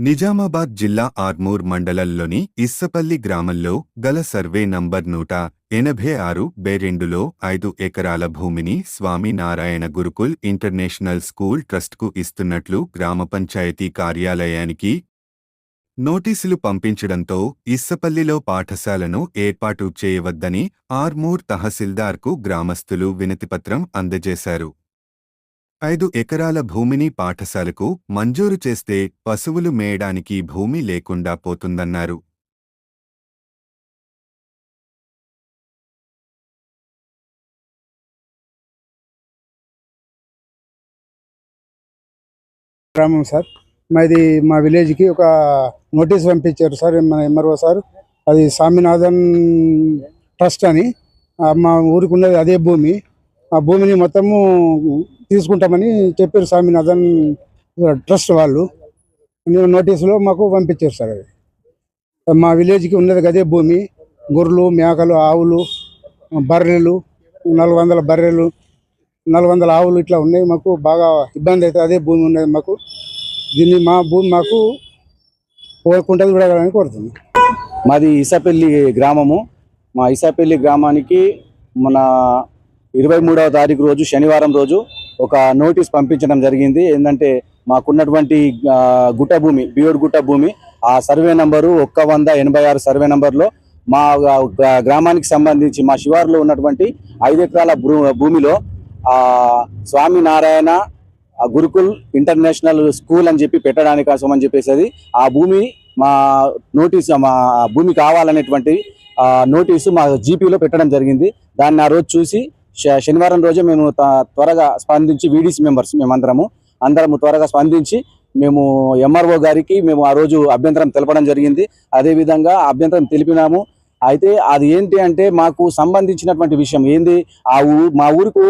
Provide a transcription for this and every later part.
నిజామాబాద్ జిల్లా ఆర్మూర్ మండలంలోని ఇస్సపల్లి గ్రామంలో గల సర్వే నంబర్ 186/2లో 5 ఎకరాల భూమిని స్వామి నారాయణ గురుకుల్ ఇంటర్నేషనల్ స్కూల్ ట్రస్ట్కు ఇస్తున్నట్లు గ్రామ పంచాయతీ కార్యాలయానికి నోటీసులు పంపించడంతో ఇస్సపల్లిలో పాఠశాలను ఏర్పాటు చేయవద్దని ఆర్మూర్ తహసీల్దార్కు గ్రామస్తులు వినతిపత్రం అందజేశారు. 5 ఎకరాల భూమిని పాఠశాలకు మంజూరు చేస్తే పశువులు మేయడానికి భూమి లేకుండా పోతుందన్నారు. గ్రామం సార్, మాది మా విలేజ్కి ఒక నోటీస్ పంపించారు సార్, మన ఎంఆర్ఓ సార్. అది స్వామినాథన్ ట్రస్ట్ అని మా ఊరికి ఉన్నది అదే భూమి. ఆ భూమిని మొత్తము తీసుకుంటామని చెప్పారు స్వామినాథన్ ట్రస్ట్ వాళ్ళు. నోటీసులో మాకు పంపించారు సార్. అది మా విలేజ్కి ఉన్నది అదే భూమి. గొర్రెలు, మేకలు, ఆవులు, బర్రెలు, 400 బర్రెలు, 400 ఆవులు ఇట్లా ఉన్నాయి. మాకు బాగా ఇబ్బంది అవుతుంది. అదే భూమి ఉన్నది మాకు. దీన్ని మా భూమి మాకు కోరుకుంటుంది కూడా కోరుతుంది. మాది ఇసాపల్లి గ్రామము. మా ఇసాపల్లి గ్రామానికి మన 23వ తారీఖు రోజు శనివారం రోజు ఒక నోటీస్ పంపించడం జరిగింది. ఏంటంటే మాకున్నటువంటి గుట్ట భూమి, బియోడ్ గుట్ట భూమి, ఆ సర్వే నంబరు 186 సర్వే నంబర్లో మా గ్రామానికి సంబంధించి మా శివారులో ఉన్నటువంటి 5 ఎకరాల భూమిలో స్వామి నారాయణ గురుకుల్ ఇంటర్నేషనల్ స్కూల్ అని చెప్పి పెట్టడానికి కోసం అని చెప్పేసి ఆ భూమి మా నోటీసు, మా భూమి కావాలనేటువంటి నోటీసు మా జీపీలో పెట్టడం జరిగింది. దాన్ని ఆ రోజు చూసి శనివారం రోజే మేము త్వరగా స్పందించి వీడీసీ మెంబర్స్ అందరము త్వరగా స్పందించి మేము ఎంఆర్ఓ గారికి మేము ఆ రోజు అభ్యంతరం తెలపడం జరిగింది. అదేవిధంగా అభ్యంతరం తెలిపినాము. అయితే అది ఏంటి అంటే మాకు సంబంధించినటువంటి విషయం ఏంది, మా ఊరుకు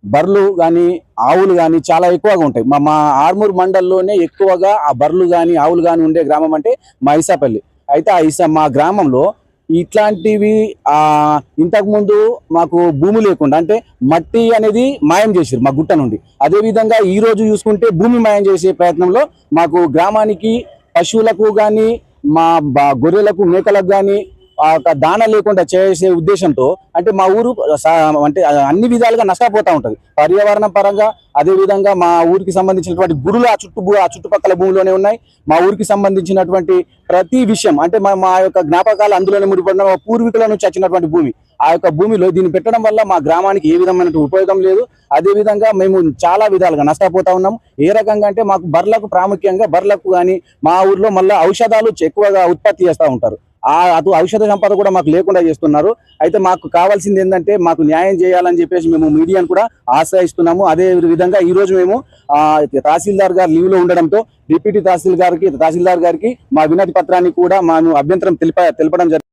బర్రెలు కానీ ఆవులు కానీ చాలా ఎక్కువగా ఉంటాయి. మా ఆర్మూర్ మండలంలోనే ఎక్కువగా ఆ బర్రెలు కానీ ఆవులు కానీ ఉండే గ్రామం అంటే మా ఇసాపల్లి. అయితే మా గ్రామంలో ఇట్లాంటివి ఇంతకుముందు మాకు భూమి లేకుండా, అంటే మట్టి అనేది మాయం చేసారు మా గుట్ట నుండి. అదేవిధంగా ఈ రోజు చూసుకుంటే భూమి మాయం చేసే ప్రయత్నంలో మాకు గ్రామానికి పశువులకు కానీ మా గొర్రెలకు మేకలకు కానీ దాన లేకుండా చేసే ఉద్దేశంతో, అంటే మా ఊరు అంటే అన్ని విధాలుగా నష్టపోతూ ఉంటుంది పర్యావరణ పరంగా. అదేవిధంగా మా ఊరికి సంబంధించినటువంటి గుడులు ఆ చుట్టుపక్కల భూమిలోనే ఉన్నాయి. మా ఊరికి సంబంధించినటువంటి ప్రతి విషయం, అంటే మా యొక్క జ్ఞాపకాలు అందులోనే ముడిపడిన పూర్వీకుల నుంచి వచ్చినటువంటి భూమి. ఆ యొక్క భూమిలో దీన్ని పెట్టడం వల్ల మా గ్రామానికి ఏ విధమైన ఉపయోగం లేదు. అదేవిధంగా మేము చాలా విధాలుగా నష్టపోతా ఉన్నాము. ఏ రకంగా అంటే మాకు బర్రెలకు ప్రాముఖ్యంగా, బర్రెలకు కానీ మా ఊర్లో మళ్ళీ ఔషధాలు ఎక్కువగా ఉత్పత్తి చేస్తూ ఉంటారు. అటు ఔషధ సంపద కూడా మాకు లేకుండా చేస్తున్నారు. అయితే మాకు కావాల్సింది ఏంటంటే మాకు న్యాయం చేయాలని చెప్పేసి మేము మీడియాను కూడా ఆశ్రయిస్తున్నాము. అదే విధంగా ఈ రోజు మేము తహసీల్దార్ గారు లీవ్ లో ఉండడంతో డిప్యూటీ తహసీల్దార్ గారికి మా వినతి పత్రాన్ని కూడా మేము అభ్యంతరం తెలపడం జరిగింది.